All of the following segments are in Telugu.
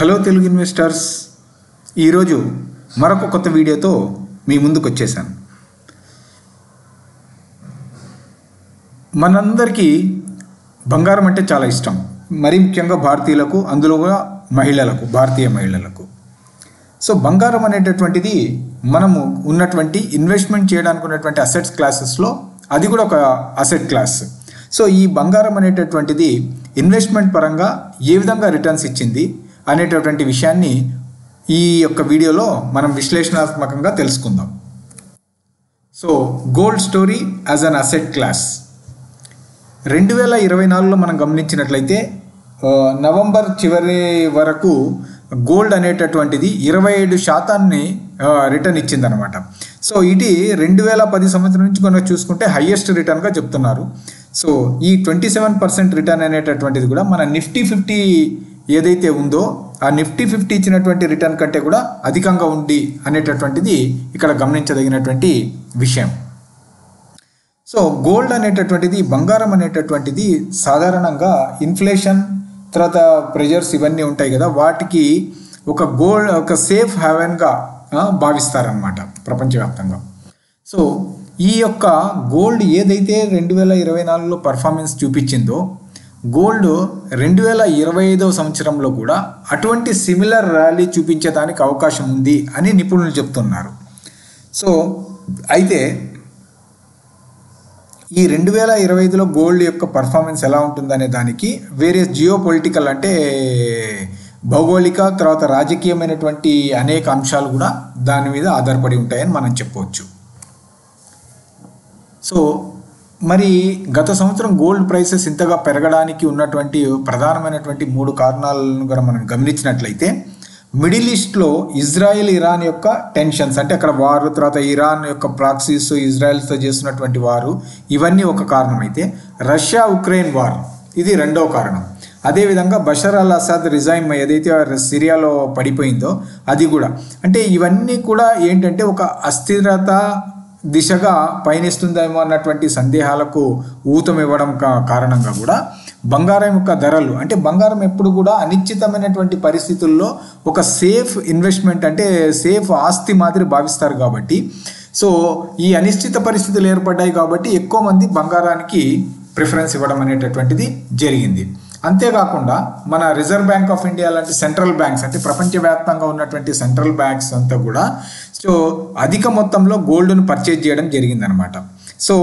హలో తెలుగు ఇన్వెస్టర్స్, ఈరోజు మరొక కొత్త వీడియోతో మీ ముందుకు వచ్చేసాను. మనందరికీ బంగారం అంటే చాలా ఇష్టం, మరీ ముఖ్యంగా భారతీయులకు, అందులో కూడా మహిళలకు, భారతీయ మహిళలకు. సో బంగారం అనేటటువంటిది మనము ఉన్నటువంటి ఇన్వెస్ట్మెంట్ చేయడానికి ఉన్నటువంటి అసెట్స్ క్లాసెస్లో అది కూడా ఒక అసెట్ క్లాస్. సో ఈ బంగారం అనేటటువంటిది ఇన్వెస్ట్మెంట్ పరంగా ఏ విధంగా రిటర్న్స్ ఇచ్చింది అనేటటువంటి విషయాన్ని ఈ యొక్క వీడియోలో మనం విశ్లేషణాత్మకంగా తెలుసుకుందాం. So gold story as an asset class 2024లో మనం గమనించినట్లయితే నవంబర్ చివరి వరకు గోల్డ్ అనేటటువంటిది 27% రిటర్న్ ఇచ్చిందనమాట. సో ఇది 2010 సంవత్సరం నుంచి కనుక చూసుకుంటే హయ్యెస్ట్ రిటర్న్గా చెప్తున్నారు. సో ఈ 27% రిటర్న్ అనేటటువంటిది కూడా మన నిఫ్టీ 50 ఏదైతే ఉందో ఆ నిఫ్టీ 50 ఇచ్చినటువంటి రిటర్న్ కంటే కూడా అధికంగా ఉంది అనేటటువంటిది ఇక్కడ గమనించదగినటువంటి విషయం. సో గోల్డ్ అనేటటువంటిది, బంగారం అనేటటువంటిది సాధారణంగా ఇన్ఫ్లేషన్ తర్వాత ప్రెజర్స్ ఇవన్నీ ఉంటాయి కదా, వాటికి ఒక సేఫ్ హ్యావెన్గా భావిస్తారనమాట ప్రపంచవ్యాప్తంగా. సో ఈ యొక్క గోల్డ్ ఏదైతే 2024లో పర్ఫార్మెన్స్ చూపించిందో, గోల్డ్ 2025వ సంవత్సరంలో కూడా అటువంటి సిమిలర్ ర్యాలీ చూపించడానికి అవకాశం ఉంది అని నిపుణులు చెప్తున్నారు. సో అయితే ఈ 2025లో గోల్డ్ యొక్క పర్ఫార్మెన్స్ ఎలా ఉంటుందనే దానికి వేరియస్ జియో పొలిటికల్ అంటే భౌగోళిక తర్వాత రాజకీయమైనటువంటి అనేక అంశాలు కూడా దాని మీద ఆధారపడి ఉంటాయని మనం చెప్పవచ్చు. సో మరి గత సంవత్సరం గోల్డ్ ప్రైసెస్ ఇంతగా పెరగడానికి ఉన్నటువంటి ప్రధానమైనటువంటి 3 కారణాలను కూడా మనం గమనించినట్లయితే, మిడిల్ ఈస్ట్లో ఇజ్రాయెల్ ఇరాన్ యొక్క టెన్షన్స్, అంటే అక్కడ వారు, తర్వాత ఇరాన్ యొక్క ప్రాక్సీస్, ఇజ్రాయెల్తో చేస్తున్నటువంటి వారు, ఇవన్నీ ఒక కారణం అయితే, రష్యా ఉక్రెయిన్ వార్ ఇది రెండవ కారణం. అదేవిధంగా బషర్ అల్ అసాద్ రిజైమ్ ఏదైతే సిరియాలో పడిపోయిందో అది కూడా, అంటే ఇవన్నీ కూడా ఏంటంటే ఒక అస్థిరత దిశగా పయనిస్తుందేమో అన్నటువంటి సందేహాలకు ఊతం ఇవ్వడం కారణంగా కూడా బంగారం యొక్క ధరలు, అంటే బంగారం ఎప్పుడు కూడా అనిశ్చితమైనటువంటి పరిస్థితుల్లో ఒక సేఫ్ ఇన్వెస్ట్మెంట్, అంటే సేఫ్ ఆస్తి మాదిరి భావిస్తారు కాబట్టి, సో ఈ అనిశ్చిత పరిస్థితులు ఏర్పడ్డాయి కాబట్టి ఎక్కువ మంది బంగారానికి ప్రిఫరెన్స్ ఇవ్వడం అనేటటువంటిది జరిగింది. అంతేకాకుండా మన రిజర్వ్ బ్యాంక్ ఆఫ్ ఇండియా లాంటి సెంట్రల్ బ్యాంక్స్, అంటే ప్రపంచవ్యాప్తంగా ఉన్నటువంటి సెంట్రల్ బ్యాంక్స్ అంతా కూడా సో అధిక మొత్తంలో గోల్డ్ను పర్చేజ్ చేయడం జరిగిందనమాట. సో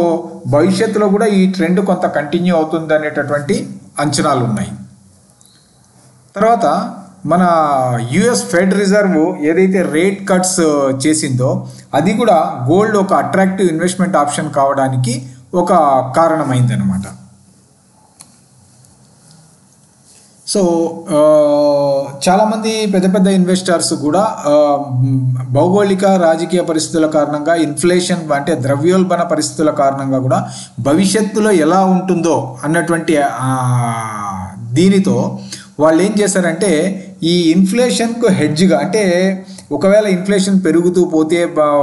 భవిష్యత్తులో కూడా ఈ ట్రెండ్ కొంత కంటిన్యూ అవుతుంది అనేటటువంటి అంచనాలు ఉన్నాయి. తర్వాత మన యుఎస్ ఫెడ్ రిజర్వ్ ఏదైతే రేట్ కట్స్ చేసిందో అది కూడా గోల్డ్ ఒక అట్రాక్టివ్ ఇన్వెస్ట్మెంట్ ఆప్షన్ కావడానికి ఒక కారణమైందనమాట. సో చాలామంది పెద్ద పెద్ద ఇన్వెస్టర్స్ కూడా భౌగోళిక రాజకీయ పరిస్థితుల కారణంగా, ఇన్ఫ్లేషన్ అంటే ద్రవ్యోల్బణ పరిస్థితుల కారణంగా కూడా భవిష్యత్తులో ఎలా ఉంటుందో అన్నటువంటి దీనితో వాళ్ళు ఏం చేశారంటే ఈ ఇన్ఫ్లేషన్కు హెడ్జ్గా, అంటే ఒకవేళ ఇన్ఫ్లేషన్ పెరుగుతూ పోతే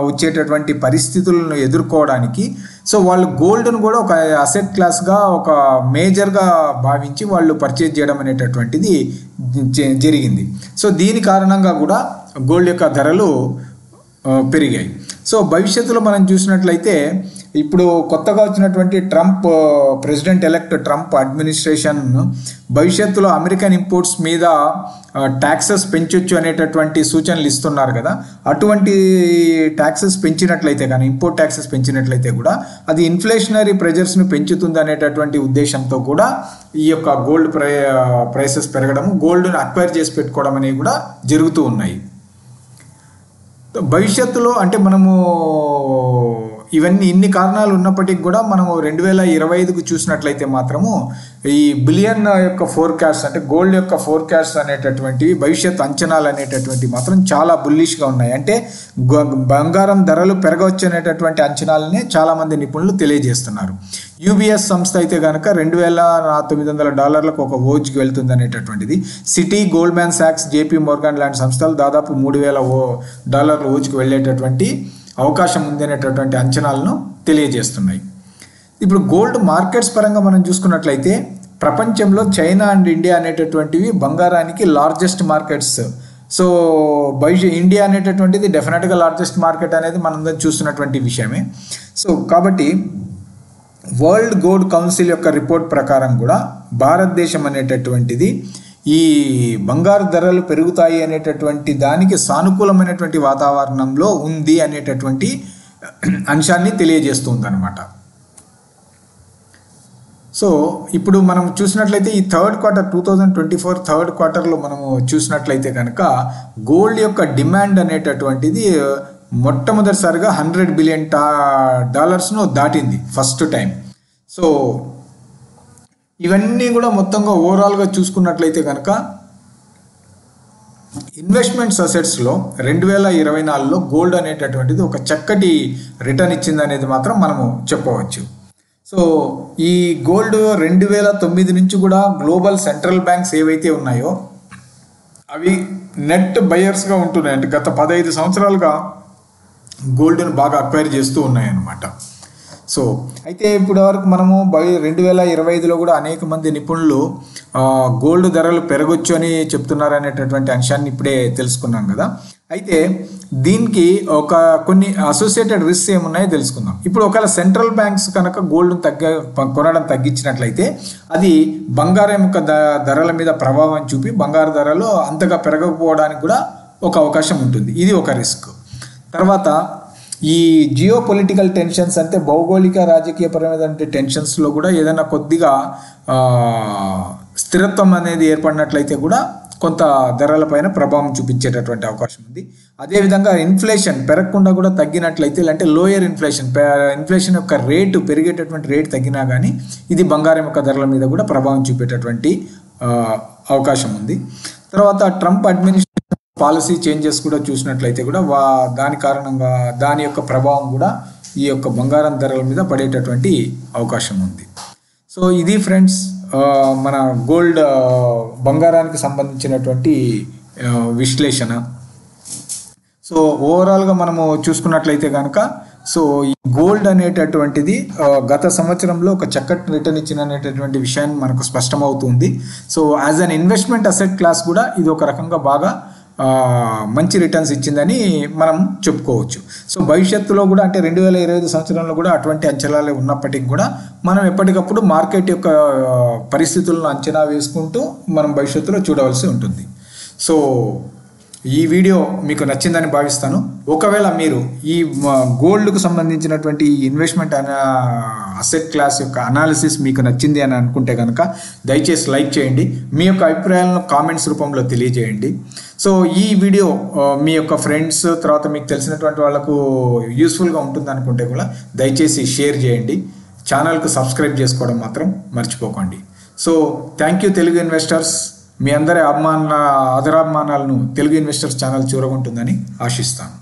వచ్చేటటువంటి పరిస్థితులను ఎదుర్కోవడానికి సో వాళ్ళు గోల్డ్ను కూడా ఒక అసెట్ క్లాస్గా ఒక మేజర్గా భావించి వాళ్ళు పర్చేజ్ చేయడం అనేటటువంటిది జరిగింది. సో దీని కారణంగా కూడా గోల్డ్ యొక్క ధరలు పెరిగాయి. సో భవిష్యత్తులో మనం చూసినట్లయితే ఇప్పుడు కొత్తగా వచ్చినటువంటి ప్రెసిడెంట్ ఎలెక్ట్ ట్రంప్ అడ్మినిస్ట్రేషన్ భవిష్యత్తులో అమెరికన్ ఇంపోర్ట్స్ మీద ట్యాక్సెస్ పెంచొచ్చు అనేటటువంటి సూచనలు ఇస్తున్నారు కదా. అటువంటి ట్యాక్సెస్ పెంచినట్లయితే కానీ, ఇంపోర్ట్ ట్యాక్సెస్ పెంచినట్లయితే కూడా అది ఇన్ఫ్లేషనరీ ప్రెజర్స్ను పెంచుతుంది అనేటటువంటి ఉద్దేశంతో కూడా ఈ యొక్క గోల్డ్ ప్రైసెస్ పెరగడం, గోల్డ్ను అక్వైర్ చేసి పెట్టుకోవడం అనేవి కూడా జరుగుతూ ఉన్నాయి. భవిష్యత్తులో అంటే మనము ఇన్ని కారణాలు ఉన్నప్పటికీ కూడా మనము 2025కు చూసినట్లయితే మాత్రము ఈ బిలియన్ యొక్క ఫోర్కాస్ట్, అంటే గోల్డ్ యొక్క ఫోర్కాస్ట్ అనేటటువంటివి, భవిష్యత్ అంచనాలు అనేటటువంటివి మాత్రం చాలా బుల్లిష్గా ఉన్నాయి. అంటే బంగారం ధరలు పెరగవచ్చు అనేటటువంటి అంచనాలనే చాలామంది నిపుణులు తెలియజేస్తున్నారు. యూబీఎస్ సంస్థ అయితే కనుక $2,900 ఒక ఓజ్కి వెళ్తుంది అనేటటువంటిది, city, Goldman socks, JP Morgan లాంటి సంస్థలు దాదాపు $3,000 ఓజ్కి వెళ్ళేటటువంటి అవకాశం ఉంది అనేటటువంటి అంచనాలను తెలియజేస్తున్నాయి. ఇప్పుడు గోల్డ్ మార్కెట్స్ పరంగా మనం చూసుకున్నట్లయితే ప్రపంచంలో చైనా అండ్ ఇండియా అనేటటువంటివి బంగారానికి లార్జెస్ట్ మార్కెట్స్. సో ఇండియా అనేటటువంటిది డెఫినెట్గా లార్జెస్ట్ మార్కెట్ అనేది మనందరం చూస్తున్నటువంటి విషయమే. సో కాబట్టి వరల్డ్ గోల్డ్ కౌన్సిల్ యొక్క రిపోర్ట్ ప్రకారం కూడా భారతదేశం అనేటటువంటిది ఈ బంగారు ధరలు పెరుగుతాయి అనేటటువంటి దానికి సానుకూలమైనటువంటి వాతావరణంలో ఉంది అనేటటువంటి అంశాన్ని తెలియజేస్తుంది అన్నమాట. సో ఇప్పుడు మనం చూసినట్లయితే ఈ థర్డ్ క్వార్టర్ 2024 థర్డ్ క్వార్టర్లో మనము చూసినట్లయితే కనుక గోల్డ్ యొక్క డిమాండ్ అనేటటువంటిది మొట్టమొదటిసారిగా $100 బిలియన్ దాటింది ఫస్ట్ టైం. సో ఇవన్నీ కూడా మొత్తంగా ఓవరాల్గా చూసుకున్నట్లయితే కనుక ఇన్వెస్ట్మెంట్స్ అసెట్స్లో 2024లో గోల్డ్ అనేటటువంటిది ఒక చక్కటి రిటర్న్ ఇచ్చింది అనేది మాత్రం మనము చెప్పవచ్చు. సో ఈ గోల్డ్ 2009 నుంచి కూడా గ్లోబల్ సెంట్రల్ బ్యాంక్స్ ఏవైతే ఉన్నాయో అవి నెట్ బయర్స్గా ఉంటున్నాయి. అంటే గత 15 సంవత్సరాలుగా గోల్డ్ను బాగా అక్వైర్ చేస్తూ ఉన్నాయన్నమాట. సో అయితే ఇప్పటి వరకు మనము 2025లో కూడా అనేక మంది నిపుణులు గోల్డ్ ధరలు పెరగొచ్చు అని చెప్తున్నారు అనేటటువంటి అంశాన్ని ఇప్పుడే తెలుసుకున్నాం కదా. అయితే దీనికి కొన్ని అసోసియేటెడ్ రిస్క్స్ ఏమున్నాయో తెలుసుకుందాం. ఇప్పుడు ఒకవేళ సెంట్రల్ బ్యాంక్స్ కనుక గోల్డ్ను కొనడం తగ్గించినట్లయితే అది బంగారం యొక్క ధరల మీద ప్రభావం చూపి బంగారు ధరలు అంతగా పెరగకపోవడానికి కూడా ఒక అవకాశం ఉంటుంది. ఇది ఒక రిస్క్. తర్వాత ఈ జియో పొలిటికల్ టెన్షన్స్ అంటే భౌగోళిక రాజకీయపరమైన టెన్షన్స్లో కూడా ఏదైనా కొద్దిగా స్థిరత్వం అనేది ఏర్పడినట్లయితే కూడా కొంత ధరలపైన ప్రభావం చూపించేటటువంటి అవకాశం ఉంది. అదేవిధంగా ఇన్ఫ్లేషన్ పెరగకుండా కూడా తగ్గినట్లయితే అంటే లోయర్ ఇన్ఫ్లేషన్ యొక్క రేటు పెరిగేటటువంటి రేటు తగ్గినా కానీ ఇది బంగారం యొక్క ధరల మీద కూడా ప్రభావం చూపేటటువంటి అవకాశం ఉంది. తర్వాత ట్రంప్ అడ్మినిస్ట్రేషన్ పాలసీ చేంజెస్ కూడా చూసినట్లయితే కూడా దాని కారణంగా దాని యొక్క ప్రభావం కూడా ఈ యొక్క బంగారం ధరల మీద పడేటటువంటి అవకాశం ఉంది. సో ఇది ఫ్రెండ్స్ మన గోల్డ్ బంగారానికి సంబంధించినటువంటి విశ్లేషణ. సో ఓవరాల్గా మనము చూసుకున్నట్లయితే కనుక సో ఈ గోల్డ్ అనేటటువంటిది గత సంవత్సరంలో ఒక చక్కటి రిటర్న్ ఇచ్చిన అనేటటువంటి విషయాన్ని మనకు స్పష్టమవుతుంది. So as an investment asset class కూడా ఇది ఒక రకంగా బాగా మంచి రిటర్న్స్ ఇచ్చిందని మనం చెప్పుకోవచ్చు. సో భవిష్యత్తులో కూడా అంటే 2025 సంవత్సరంలో కూడా అటువంటి అంచనాలే ఉన్నప్పటికీ కూడా మనం ఎప్పటికప్పుడు మార్కెట్ యొక్క పరిస్థితులను అంచనా వేసుకుంటూ మనం భవిష్యత్తులో చూడవలసి ఉంటుంది. సో ఈ వీడియో మీకు నచ్చిందని భావిస్తాను. ఒకవేళ మీరు ఈ గోల్డ్కు సంబంధించినటువంటి ఇన్వెస్ట్మెంట్ అసెట్ క్లాస్ యొక్క అనాలిసిస్ మీకు నచ్చింది అని అనుకుంటే కనుక దయచేసి లైక్ చేయండి. మీ యొక్క అభిప్రాయాలను కామెంట్స్ రూపంలో తెలియజేయండి. సో ఈ వీడియో మీ యొక్క ఫ్రెండ్స్ తర్వాత మీకు తెలిసినటువంటి వాళ్ళకు యూస్ఫుల్గా ఉంటుంది అనుకుంటే కూడా దయచేసి షేర్ చేయండి. ఛానల్కు సబ్స్క్రైబ్ చేసుకోవడం మాత్రం మర్చిపోకండి. So thank you Telugu investors. మీ అందరి ఆదరాభిమానాలను తెలుగు ఇన్వెస్టర్స్ ఛానల్ చూరగొంటుందని ఆశిస్తాను.